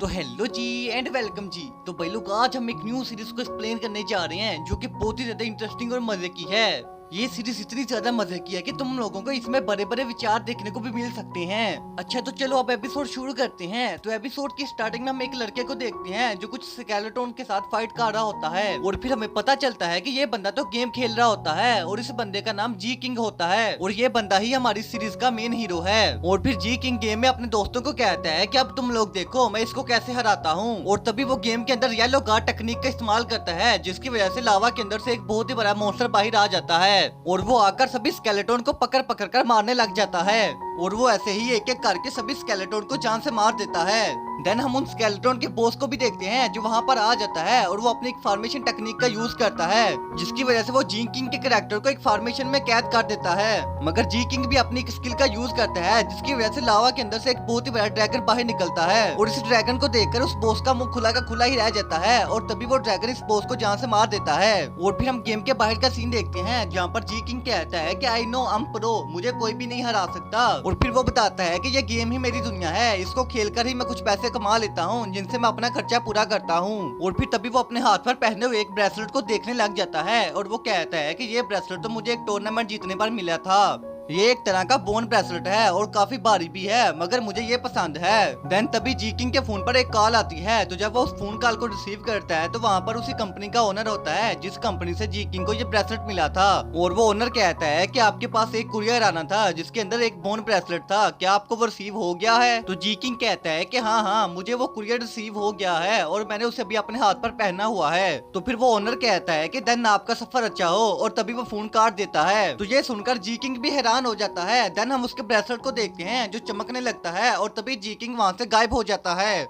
तो hello ji and welcome जी। तो भाई लोग आज हम एक न्यू सीरीज को एक्सप्लेन करने जा रहे हैं जो कि बहुत ही ज्यादा इंटरेस्टिंग और मजे की है। ये सीरीज इतनी ज्यादा मजे की है कि तुम लोगों को इसमें बड़े बड़े विचार देखने को भी मिल सकते हैं। अच्छा तो चलो अब एपिसोड शुरू करते हैं। तो एपिसोड की स्टार्टिंग में हम एक लड़के को देखते हैं जो कुछ स्केलेटन के साथ फाइट कर रहा होता है और फिर हमें पता चलता है कि ये बंदा तो गेम खेल रहा होता है और इस बंदे का नाम जी किंग होता है और ये बंदा ही हमारी सीरीज का मेन हीरो है। और फिर जी किंग गेम में अपने दोस्तों को कहता है कि अब तुम लोग देखो मैं इसको कैसे हराता हूँ। और तभी वो गेम के अंदर येलो गार्ड टेक्निक का इस्तेमाल करता है जिसकी वजह से लावा के अंदर से एक बहुत ही बड़ा मॉन्स्टर बाहर आ जाता है और वो आकर सभी स्केलेटन को पकड़ पकड़ कर मारने लग जाता है और वो ऐसे ही एक एक करके सभी स्केलेटन को जान से मार देता है। देन हम उन स्केलेटन के बॉस को भी देखते हैं जो वहाँ पर आ जाता है और वो अपनी एक फार्मेशन टेक्निक का यूज करता है जिसकी वजह से वो जी किंग के कैरेक्टर को एक फार्मेशन में कैद कर देता है। मगर जी किंग भी अपनी एक स्किल का यूज करता है जिसकी वजह से लावा के अंदर से एक बहुत ही बड़ा ड्रैगन बाहर निकलता है और इस ड्रैगन को देखकर उस बॉस का मुंह खुला का खुला ही रह जाता है और तभी वो ड्रैगन इस बॉस को जान से मार देता है। और फिर हम गेम के बाहर का सीन देखते हैं जहाँ पर जी किंग कहता है कि I know I am pro, मुझे कोई भी नहीं हरा सकता। और फिर वो बताता है कि ये गेम ही मेरी दुनिया है, इसको खेलकर ही मैं कुछ पैसे कमा लेता हूँ जिनसे मैं अपना खर्चा पूरा करता हूँ। और फिर तभी वो अपने हाथ पर पहने हुए एक ब्रेसलेट को देखने लग जाता है और वो कहता है कि ये ब्रेसलेट तो मुझे एक टूर्नामेंट जीतने पर मिला था। ये एक तरह का बोन ब्रेसलेट है और काफी भारी भी है मगर मुझे ये पसंद है। देन तभी जी किंग के फोन पर एक कॉल आती है तो जब वो उस फोन कॉल को रिसीव करता है तो वहाँ पर उसी कंपनी का ओनर होता है जिस कंपनी से जी किंग को ये ब्रेसलेट मिला था। और वो ओनर कहता है कि आपके पास एक कुरियर आना था जिसके अंदर एक बोन ब्रेसलेट था, क्या आपको वो रिसीव हो गया है? तो जी किंग कहता है कि हाँ मुझे वो कुरियर रिसीव हो गया है और मैंने उसे अभी अपने हाथ पर पहना हुआ है। तो फिर वो ओनर कहता है कि देन आपका सफर अच्छा हो और तभी वो फोन काट देता है। तो ये सुनकर जी किंग भी हैरान हो जाता है। देन हम उसके ब्रेसलेट को देखते हैं जो चमकने लगता है और तभी जी किंग वहाँ से गायब हो जाता है।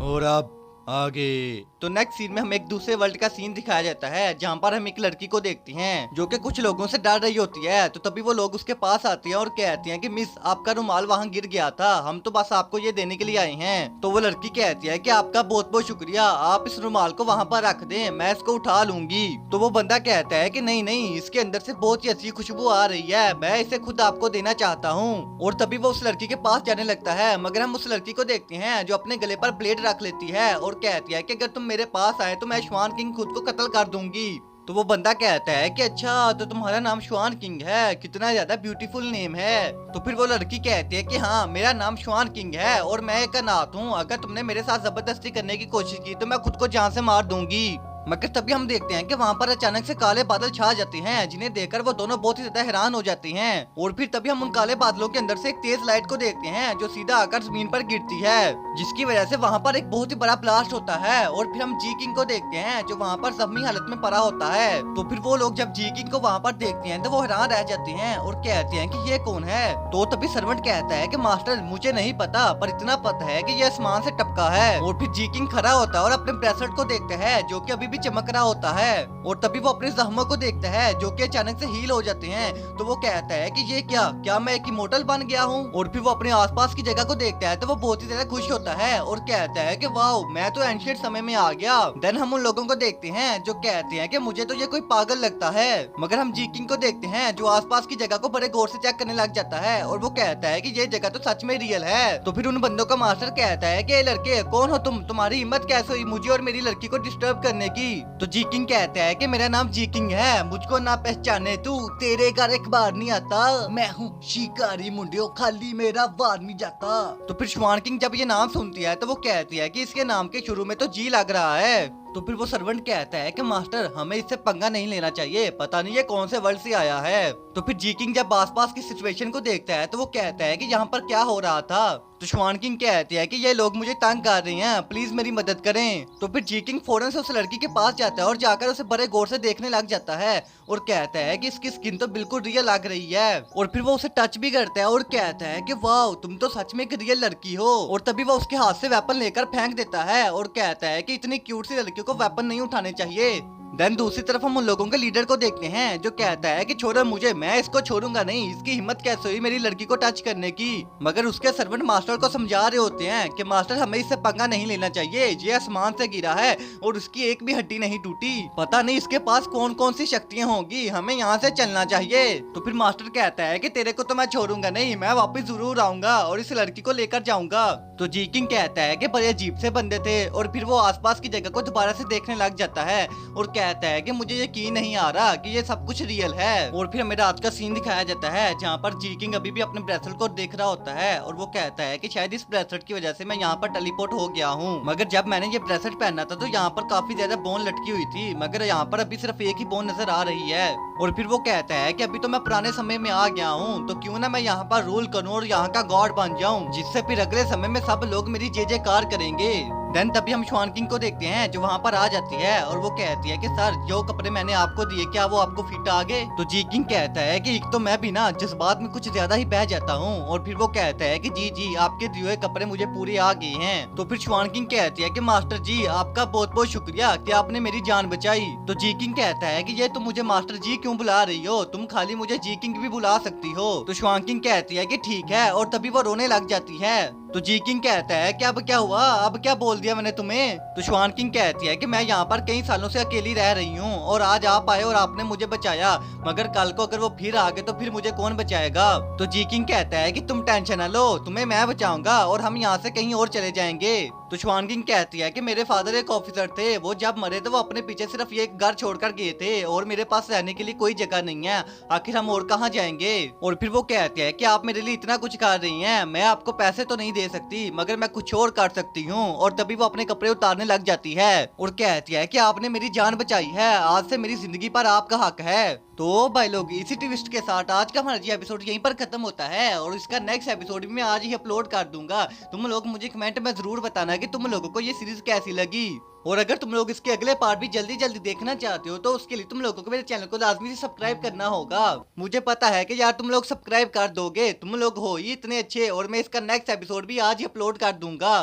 और अब आगे तो नेक्स्ट सीन में हमें एक दूसरे वर्ल्ड का सीन दिखाया जाता है जहाँ पर हम एक लड़की को देखते हैं जो कि कुछ लोगों से डर रही होती है। तो तभी वो लोग उसके पास आते हैं और कहते हैं कि मिस आपका रुमाल वहाँ गिर गया था, हम तो बस आपको ये देने के लिए आए हैं। तो वो लड़की कहती है कि आपका बहुत बहुत शुक्रिया, आप इस रुमाल को वहाँ पर रख दें, मैं इसको उठा लूंगी। तो वो बंदा कहता है कि नहीं नहीं, इसके अंदर से बहुत ही अच्छी खुशबू आ रही है, मैं इसे खुद आपको देना चाहता हूँ। और तभी वो उस लड़की के पास जाने लगता है मगर हम उस लड़की को देखते हैं जो अपने गले पर ब्लेड रख लेती है और कहती है कि अगर तुम मेरे पास आए तो मैं श्वान किंग खुद को कत्ल कर दूंगी। तो वो बंदा कहता है कि अच्छा तो तुम्हारा नाम श्वान किंग है, कितना ज्यादा ब्यूटीफुल नेम है। तो फिर वो लड़की कहती है कि हाँ मेरा नाम श्वान किंग है और मैं एक अनाथ हूँ, अगर तुमने मेरे साथ जबरदस्ती करने की कोशिश की तो मैं खुद को जान से मार दूंगी। मगर तभी हम देखते हैं कि वहाँ पर अचानक से काले बादल छा जाते हैं जिन्हें देखकर वो दोनों बहुत ही ज्यादा हैरान हो जाते हैं। और फिर तभी हम उन काले बादलों के अंदर से एक तेज लाइट को देखते हैं जो सीधा आकर जमीन पर गिरती है जिसकी वजह से वहाँ पर एक बहुत ही बड़ा ब्लास्ट होता है। और फिर हम जी किंग को देखते हैं जो वहाँ पर जख्मी हालत में पड़ा होता है। तो फिर वो लोग जब जी किंग को वहाँ पर देखते हैं तो वो हैरान रह जाते हैं और कहते हैं कि ये कौन है। तो तभी सर्वेंट कहता है कि मास्टर मुझे नहीं पता पर इतना पता है कि ये आसमान से टपका है। और फिर जी किंग खड़ा होता है और अपने ब्रेसलेट को देखता है जो कि अभी भी चमक रहा होता है। और तभी वो अपने जख्मों को देखता है जो कि अचानक से हील हो जाते हैं। तो वो कहता है कि ये क्या मैं एक इमोर्टल बन गया हूँ। और फिर वो अपने आसपास की जगह को देखता है तो वो बहुत ही ज्यादा खुश होता है और कहता है कि वाओ मैं तो एंशिएंट समय में आ गया। देन हम उन लोगों को देखते हैं जो कहते हैं कि मुझे तो ये कोई पागल लगता है। मगर हम जी किंग को देखते हैं जो आसपास की जगह को बड़े गौर से चेक करने लग जाता है और वो कहता है कि ये जगह तो सच में रियल है। तो फिर उन बंदों का मास्टर कहता है कि लड़के कौन हो तुम, तुम्हारी हिम्मत कैसे हुई मुझे और मेरी लड़की को डिस्टर्ब करने की। तो जी किंग कहता है कि मेरा नाम जी किंग है, मुझको ना पहचाने तू, तेरे घर एक बार नहीं आता, मैं हूँ शिकारी मुंडियो, खाली मेरा वार नहीं जाता। तो फिर श्वान किंग जब ये नाम सुनती है तो वो कहती है कि इसके नाम के शुरू में तो जी लग रहा है। तो फिर वो सर्वेंट कहता है कि मास्टर हमें इससे पंगा नहीं लेना चाहिए, पता नहीं ये कौन से वर्ल्ड से आया है। तो फिर जी किंग जब आसपास की सिचुएशन को देखता है तो वो कहता है कि यहाँ पर क्या हो रहा था। तो श्वान किंग कहते हैं कि ये लोग मुझे तंग कर रहे हैं, प्लीज मेरी मदद करें। तो फिर जी किंग फौरन से उस लड़की के पास जाता है और जाकर उसे बड़े गौर से देखने लग जाता है और कहता है कि इसकी स्किन तो बिल्कुल रियल लग रही है। और फिर वो उसे टच भी करता है और कहता है कि वाह तुम तो सच में एक रियल लड़की हो। और तभी वो उसके हाथ से वेपन लेकर फेंक देता है और कहता है कि इतनी क्यूट सी लड़कियों को वेपन नहीं उठाने चाहिए। देन दूसरी तरफ हम उन लोगों के लीडर को देखते हैं जो कहता है कि छोड़ो मुझे, मैं इसको छोड़ूंगा नहीं, इसकी हिम्मत कैसे हुई मेरी लड़की को टच करने की। मगर उसके सर्वेंट मास्टर को समझा रहे होते हैं कि मास्टर हमें इससे पंगा नहीं लेना चाहिए, ये आसमान से गिरा है और उसकी एक भी हड्डी नहीं टूटी, पता नहीं इसके पास कौन कौन सी शक्तियाँ होंगी, हमें यहाँ से चलना चाहिए। तो फिर मास्टर कहता है कि तेरे को तो मैं छोड़ूंगा नहीं, मैं वापस जरूर आऊंगा और इस लड़की को लेकर जाऊंगा। तो जी किंग कहता है कि बड़े अजीब से बंदे थे और फिर वो आसपास की जगह को दोबारा से देखने लग जाता है और कहता है कि मुझे यकीन नहीं आ रहा कि ये सब कुछ रियल है। और फिर हमें रात का सीन दिखाया जाता है जहाँ पर जी किंग अभी भी अपने ब्रेसलेट को देख रहा होता है और वो कहता है कि शायद इस ब्रेसलेट की वजह से मैं यहाँ पर टेलीपोर्ट हो गया हूँ। मगर जब मैंने ये ब्रेसलेट पहना था तो यहाँ पर काफी ज्यादा बोन लटकी हुई थी, मगर यहाँ पर अभी सिर्फ एक ही बोन नजर आ रही है। और फिर वो कहता है कि अभी तो मैं पुराने समय में आ गया हूँ, तो क्यों ना मैं यहाँ पर रूल करूँ और यहाँ का गॉड बन जाऊँ, जिससे फिर अगले समय में सब लोग मेरी जय जयकार करेंगे। देन तभी हम स्वान किंग को देखते हैं जो वहाँ पर आ जाती है और वो कहती है कि सर जो कपड़े मैंने आपको दिए क्या वो आपको फिट आ गए। तो जी किंग कहता है कि एक तो मैं भी ना जज्बात में कुछ ज्यादा ही बह जाता हूँ। और फिर वो कहता है कि जी जी आपके दिए हुए कपड़े मुझे पूरे आ गए हैं। तो फिर स्वान किंग कहती है कि मास्टर जी आपका बहुत बहुत शुक्रिया कि आपने मेरी जान बचाई। तो जी किंग कहता है कि ये तुम मुझे मास्टर जी क्यों बुला रही हो, तुम खाली मुझे जी किंग भी बुला सकती हो। तो स्वान किंग कहती है कि ठीक है और तभी वो रोने लग जाती है। तो जी किंग कहता है कि अब क्या हुआ, अब क्या बोल दिया मैंने तुम्हें। तो स्वान किंग कहती है कि मैं यहाँ पर कई सालों से अकेली रह रही हूँ और आज आप आए और आपने मुझे बचाया, मगर कल को अगर वो फिर आ गए तो फिर मुझे कौन बचाएगा। तो जी किंग कहता है कि तुम टेंशन न लो, तुम्हें मैं बचाऊंगा और हम यहाँ से कहीं और चले जाएंगे। तो स्वान किंग कहती है कि मेरे फादर एक ऑफिसर थे, वो जब मरे तो वो अपने पीछे सिर्फ ये एक घर छोड़कर गए थे और मेरे पास रहने के लिए कोई जगह नहीं है, आखिर हम और कहाँ जाएंगे। और फिर वो कहते हैं कि आप मेरे लिए इतना कुछ कर रही हैं, मैं आपको पैसे तो नहीं दे सकती मगर मैं कुछ और कर सकती हूँ। और तभी वो अपने कपड़े उतारने लग जाती है और कहती है कि आपने मेरी जान बचाई है, आज से मेरी जिंदगी पर आपका हक है। तो भाई लोग इसी ट्विस्ट के साथ आज का हमारा ये एपिसोड यहीं पर खत्म होता है और इसका नेक्स्ट एपिसोड भी मैं आज ही अपलोड कर दूंगा। तुम लोग मुझे कमेंट में जरूर बताना कि तुम लोगों को ये सीरीज कैसी लगी। और अगर तुम लोग इसके अगले पार्ट भी जल्दी जल्दी देखना चाहते हो तो उसके लिए तुम लोगों को मेरे चैनल को लाजमी से सब्सक्राइब करना होगा। मुझे पता है कि यार तुम लोग सब्सक्राइब कर दोगे, तुम लोग हो ही इतने अच्छे और मैं इसका नेक्स्ट एपिसोड भी आज ही अपलोड कर दूंगा।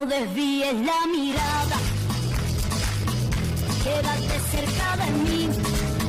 Desvíes la mirada, quédate cerca de mí.